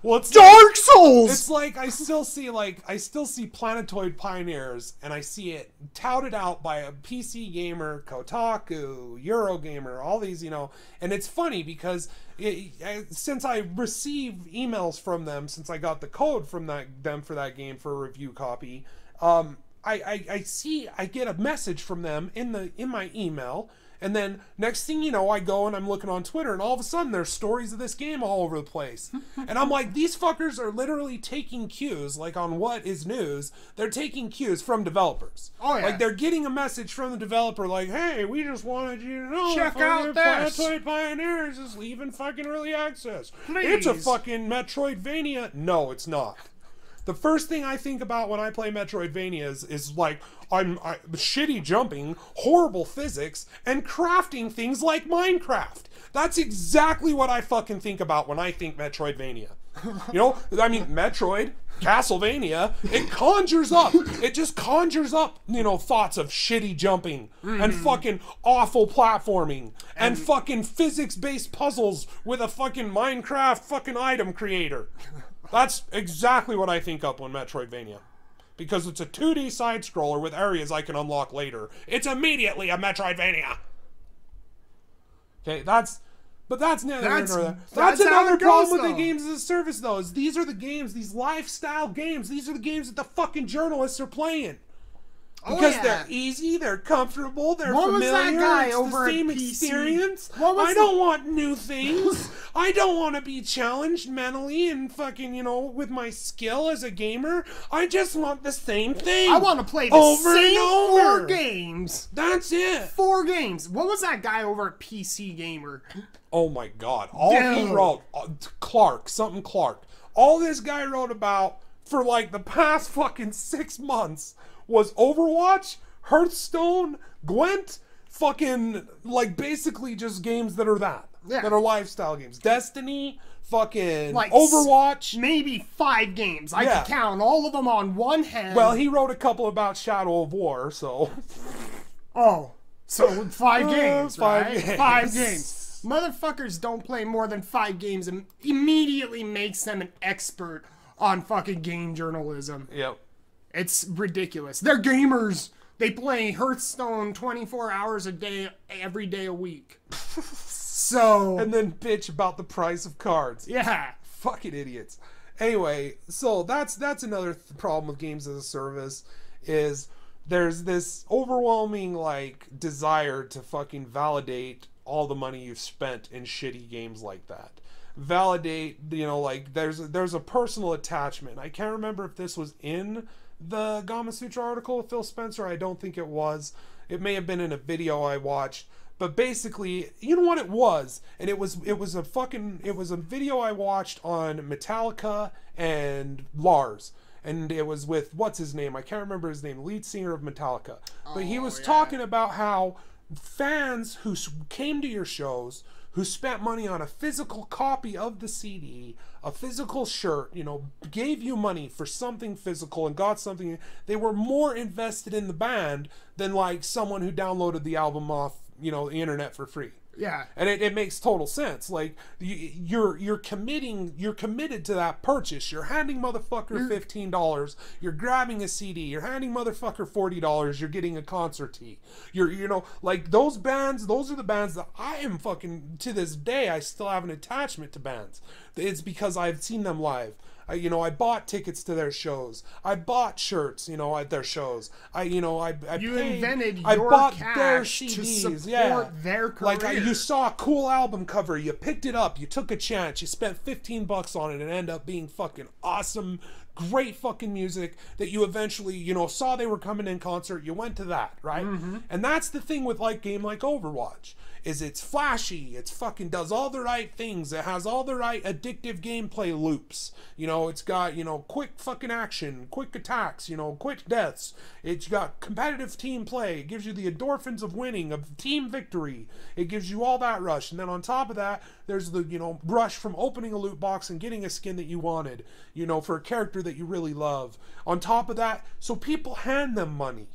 What's Dark Souls? It's like I still see Planetoid Pioneers, and I see it touted out by a PC gamer, Kotaku, Eurogamer, all these, you know, and it's funny because since I receive emails from them, since I got the code from them for that game for a review copy, I get a message from them in my email. And then next thing you know, I go and I'm looking on Twitter, and all of a sudden there's stories of this game all over the place. And I'm like, these fuckers are literally taking cues, like on What Is News, they're taking cues from developers. Oh yeah. Like they're getting a message from the developer like, hey, we just wanted you to know, check out this. Planetoid Pioneers is leaving fucking early access. Please. It's a fucking Metroidvania. No, it's not. The first thing I think about when I play Metroidvanias is like, I'm shitty jumping, horrible physics, and crafting things like Minecraft. That's exactly what I fucking think about when I think Metroidvania. You know, I mean, Metroid, Castlevania, it just conjures up, you know, thoughts of shitty jumping and fucking awful platforming and fucking physics-based puzzles with a fucking Minecraft fucking item creator. That's exactly what I think up when Metroidvania. Because it's a 2D side-scroller with areas I can unlock later. It's immediately a Metroidvania. Okay, that's another problem with the games as a service, though. Is these are the games, these lifestyle games, these are the games that the fucking journalists are playing. Because they're easy, they're comfortable, they're familiar, was that guy it's over the same at PC? experience. I don't want new things. I don't want to be challenged mentally and fucking, you know, with my skill as a gamer. I just want the same thing. I want to play the same 4 games. That's it. 4 games. What was that guy over at PC Gamer? Oh my god. He wrote, Clark. All this guy wrote about for like the past fucking 6 months was Overwatch, Hearthstone, Gwent, fucking, like, basically just games that are that are lifestyle games. Destiny, fucking, like, Overwatch. Maybe 5 games. I can count all of them on one hand. Well, he wrote a couple about Shadow of War, so. Oh, so 5 games, right? 5 games. 5 games. Motherfuckers don't play more than 5 games and immediately makes them an expert on fucking game journalism. Yep. It's ridiculous. They're gamers. They play Hearthstone 24 hours a day, every day a week. So... And then bitch about the price of cards. Yeah. Fucking idiots. Anyway, so that's another problem with games as a service, is there's this overwhelming, like, desire to fucking validate all the money you've spent in shitty games like that. Validate, you know, like, there's a personal attachment. I can't remember if this was in the Gama Sutra article with Phil Spencer. I don't think it was. It may have been in a video I watched. But basically, you know what it was? And it was a video I watched on Metallica and Lars. And it was with, what's his name? I can't remember his name. Lead singer of Metallica. But he was talking about how fans who came to your shows, who spent money on a physical copy of the CD, a physical shirt, you know, gave you money for something physical and got something, they were more invested in the band than like someone who downloaded the album off, you know, the internet for free. Yeah. And it makes total sense. Like, you're committed to that purchase. You're handing motherfucker $15. You're grabbing a CD. You're handing motherfucker $40. You're getting a concert tee. You know, like, those bands, those are the bands that I am fucking, to this day, I still have an attachment to bands. It's because I've seen them live. You know, I bought tickets to their shows. I bought shirts, you know, at their shows. You invented your I bought cash their to CDs, support their career. Like, you saw a cool album cover, you picked it up, you took a chance, you spent $15 on it, and it ended up being fucking awesome, great fucking music that you eventually, you know, saw they were coming in concert, you went to that, right? Mm-hmm. And that's the thing with, like, game like Overwatch, is it's flashy, it's fucking does all the right things, it has all the right addictive gameplay loops, you know, it's got, you know, quick fucking action, quick attacks, you know, quick deaths, it's got competitive team play, it gives you the endorphins of winning, of team victory, it gives you all that rush, and then on top of that, there's the, you know, rush from opening a loot box and getting a skin that you wanted, you know, for a character that you really love. On top of that, so people hand them money,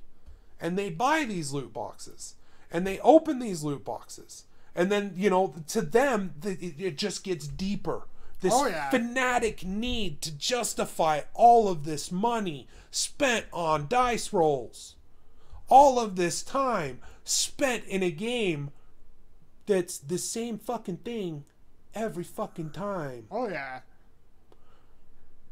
and they buy these loot boxes, and they open these loot boxes, and then, you know, to them, it just gets deeper. This fanatic need to justify all of this money spent on dice rolls. All of this time spent in a game that's the same fucking thing every fucking time. Oh, yeah.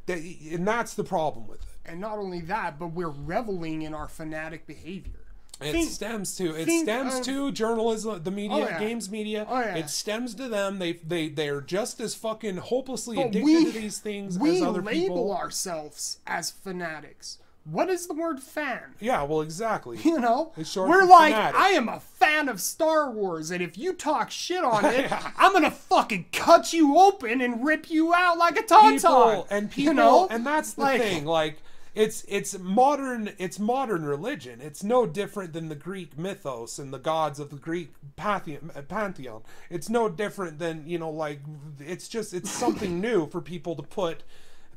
And that's the problem with it. And not only that, but we're reveling in our fanatic behavior. It stems to journalism, the media, games media. Oh, yeah. It stems to them. They're just as fucking hopelessly addicted to these things as other people. We label ourselves as fanatics. What is the word fan? Yeah, well, exactly. You know, we're like, fanatic. I am a fan of Star Wars, and if you talk shit on it, I'm gonna fucking cut you open and rip you out like a tauntaun. People, you know, and that's the thing. Like, it's modern religion. It's no different than the Greek mythos and the gods of the Greek pantheon. It's no different than, you know, like, it's something new for people to put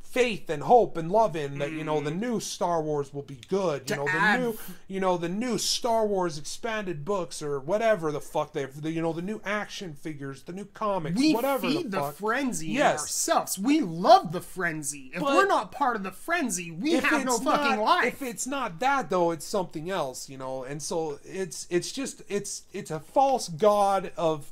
faith and hope and love in, that, you know, the new Star Wars will be good, the new Star Wars expanded books or whatever the fuck the new action figures, the new comics, whatever we feed the fuck. Frenzy in ourselves. We love the frenzy. If we're not part of the frenzy, we have no fucking life. If it's not that, though, it's something else, you know. And so it's a false god of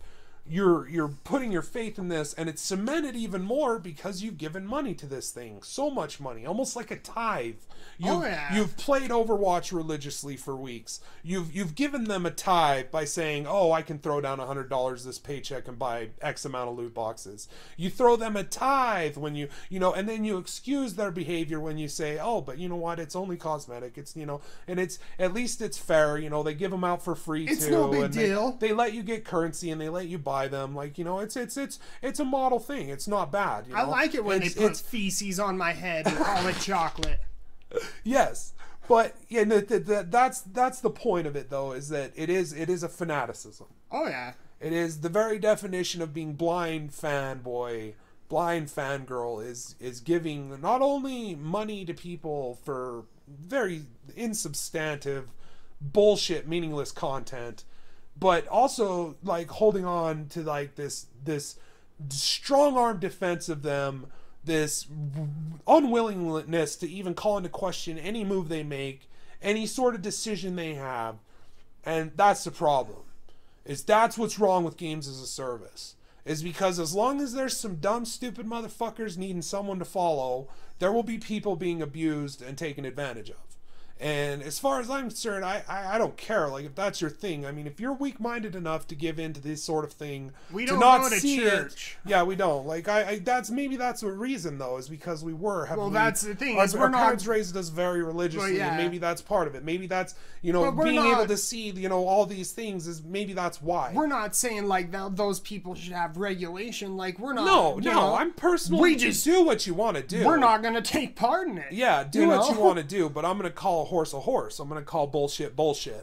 you're putting your faith in this, and it's cemented even more because you've given money to this thing. So much money, almost like a tithe. You've played Overwatch religiously for weeks. You've given them a tithe by saying, oh, I can throw down $100 this paycheck and buy X amount of loot boxes. You throw them a tithe when you know, and then you excuse their behavior when you say, oh, but you know what, it's only cosmetic. It's, you know, and it's, at least it's fair, you know, they give them out for free too. It's no big deal. They let you get currency and they let you buy them, like, you know, it's a model thing. It's not bad, you know? I like it when they put feces on my head and call it chocolate. Yes, but yeah, that's the point of it, though, is that it is a fanaticism. Oh yeah, it is the very definition of being blind fanboy, blind fangirl is giving not only money to people for very insubstantive bullshit, meaningless content, but also, like, holding on to, like, this strong-arm defense of them, this unwillingness to even call into question any move they make, any sort of decision they have. And that's the problem. That's what's wrong with games as a service. Is because as long as there's some dumb, stupid motherfuckers needing someone to follow, there will be people being abused and taken advantage of. And as far as I'm concerned, I don't care. Like, if that's your thing, I mean, if you're weak-minded enough to give in to this sort of thing, we don't go to church. Yeah, we don't. Like, maybe that's a reason, though, is because we were heavily. Well, that's the thing. Our parents raised us very religiously, and maybe that's part of it. Maybe that's, you know, being able to see, you know, all these things is maybe that's why. We're not saying like those people should have regulation. Like, we're not. No, I'm personally. We just do what you want to do. We're not going to take part in it. Yeah, do what you want to do, but I'm going to call a horse. I'm going to call bullshit.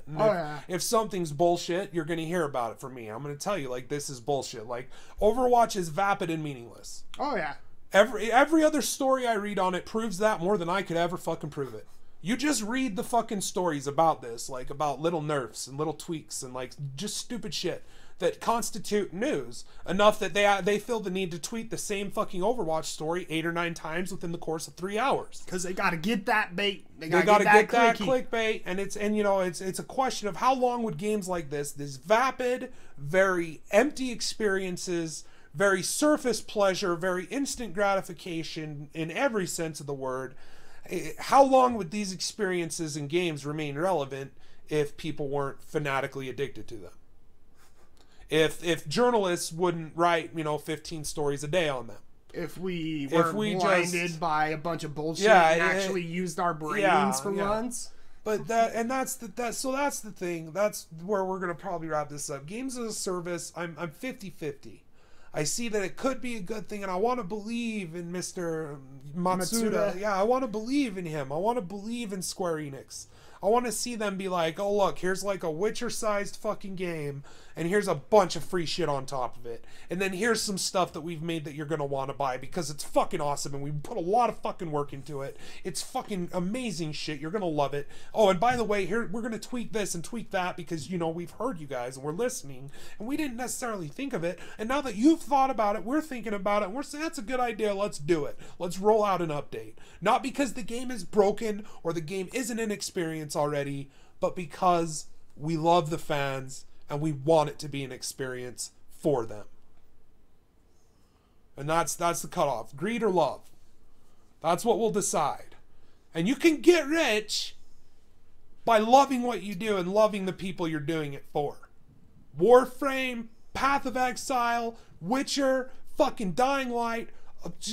And if something's bullshit, you're going to hear about it from me. I'm going to tell you, like, this is bullshit. Like, Overwatch is vapid and meaningless. Oh, yeah. Every other story I read on it proves that more than I could ever fucking prove it. You just read the fucking stories about this, like, about little nerfs and little tweaks and, like, just stupid shit that constitute news enough that they feel the need to tweet the same fucking Overwatch story 8 or 9 times within the course of 3 hours. Because they got to get that bait. They got to get that clickbait, and you know, it's a question of how long would games like this vapid, very empty experiences, very surface pleasure, very instant gratification in every sense of the word. How long would these experiences in games remain relevant if people weren't fanatically addicted to them? If journalists wouldn't write, you know, 15 stories a day on them. If we were blinded by a bunch of bullshit and actually used our brains for once. But that's the thing. That's where we're gonna probably wrap this up. Games as a service, I'm 50-50. I see that it could be a good thing, and I want to believe in Mr. Matsuda. Yeah, I want to believe in him. I want to believe in Square Enix. I want to see them be like, oh look, here's like a Witcher-sized fucking game, and here's a bunch of free shit on top of it. And then here's some stuff that we've made that you're going to want to buy because it's fucking awesome, and we put a lot of fucking work into it. It's fucking amazing shit. You're going to love it. Oh, and by the way, here, we're going to tweak this and tweak that because, you know, we've heard you guys, and we're listening, and we didn't necessarily think of it. And now that you've thought about it, we're thinking about it, and we're saying, that's a good idea, let's do it. Let's roll out an update. Not because the game is broken or the game isn't an experience already, but because we love the fans and we want it to be an experience for them. And that's the cutoff. Greed or love. That's what we'll decide. And you can get rich by loving what you do and loving the people you're doing it for. Warframe, Path of Exile, Witcher, fucking Dying Light,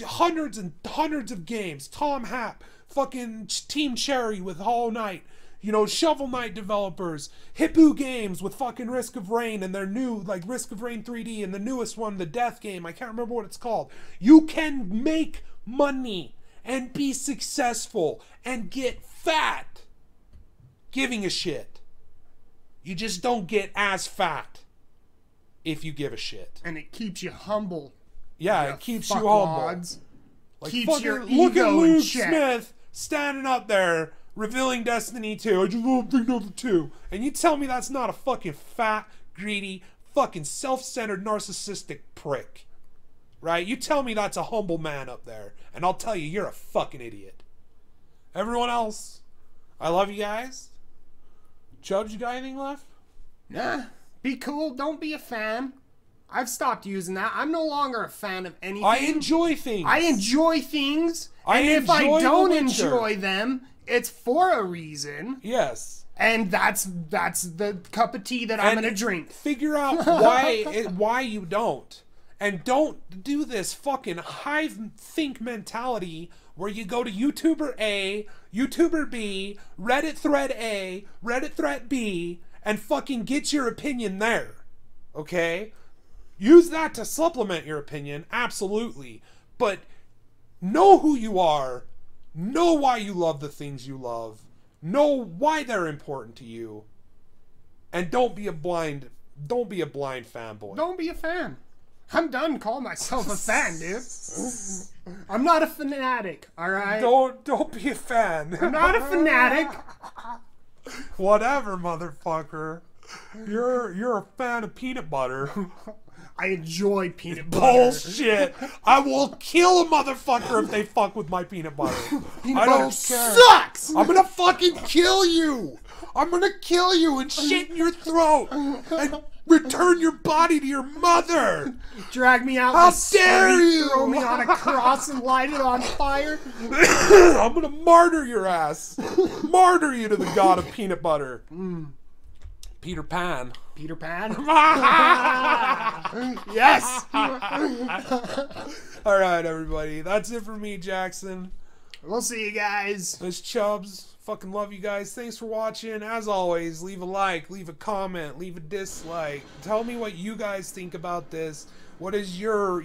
hundreds and hundreds of games. Tom Happ, fucking Team Cherry with Hollow Knight, you know, Shovel Knight developers, Hippo Games with fucking Risk of Rain and their new, like, Risk of Rain 3D, and the newest one, the Death game, I can't remember what it's called. You can make money and be successful and get fat giving a shit. You just don't get as fat if you give a shit. And it keeps you humble. Yeah, it keeps you humble. Like, keeps your look at ego Luke in check. Smith standing up there revealing Destiny 2. I just love Big Number 2. And you tell me that's not a fucking fat, greedy, fucking self-centered, narcissistic prick. Right? You tell me that's a humble man up there. And I'll tell you, you're a fucking idiot. Everyone else, I love you guys. Chubbz, you got anything left? Nah. Be cool. Don't be a fan. I've stopped using that. I'm no longer a fan of anything. I enjoy things. I enjoy things. And if I don't enjoy them, it's for a reason. Yes. And that's the cup of tea that I'm going to drink. Figure out why you don't. And don't do this fucking hive think mentality where you go to YouTuber A, YouTuber B, Reddit thread A, Reddit thread B, and fucking get your opinion there. Okay? Use that to supplement your opinion, absolutely. But know who you are. Know why you love the things you love. Know why they're important to you. And don't be a blind fanboy. Don't be a fan. I'm done calling myself a fan, dude. I'm not a fanatic, alright? Don't be a fan. I'm not a fanatic. Whatever, motherfucker. You're a fan of peanut butter. I enjoy peanut butter. Bullshit. I will kill a motherfucker if they fuck with my peanut butter. Peanut butter sucks! I'm gonna fucking kill you. I'm gonna kill you and shit in your throat and return your body to your mother. Drag me out. How dare you? Throw me on a cross and light it on fire. I'm gonna martyr your ass. Martyr you to the god of peanut butter. Peter Pan. Peter Pan? Yes! Alright, everybody. That's it for me, Jackson. We'll see you guys. This is Chubbz. Fucking love you guys. Thanks for watching. As always, leave a like, leave a comment, leave a dislike. Tell me what you guys think about this. What is your,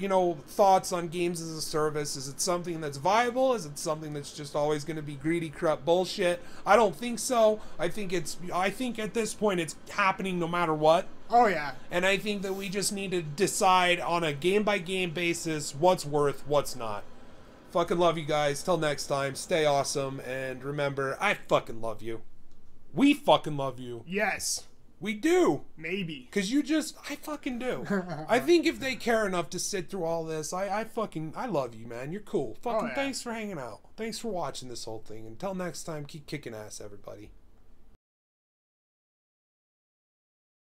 thoughts on games as a service? Is it something that's viable? Is it something that's just always going to be greedy, corrupt bullshit? I don't think so. I think at this point it's happening no matter what. Oh, yeah. And I think that we just need to decide on a game-by-game basis what's worth, what's not. Fucking love you guys. Till next time, stay awesome. And remember, I fucking love you. We fucking love you. Yes. We do. Maybe. Because I fucking do. I think if they care enough to sit through all this, I love you, man. You're cool. Fucking thanks for hanging out. Thanks for watching this whole thing. Until next time, keep kicking ass, everybody.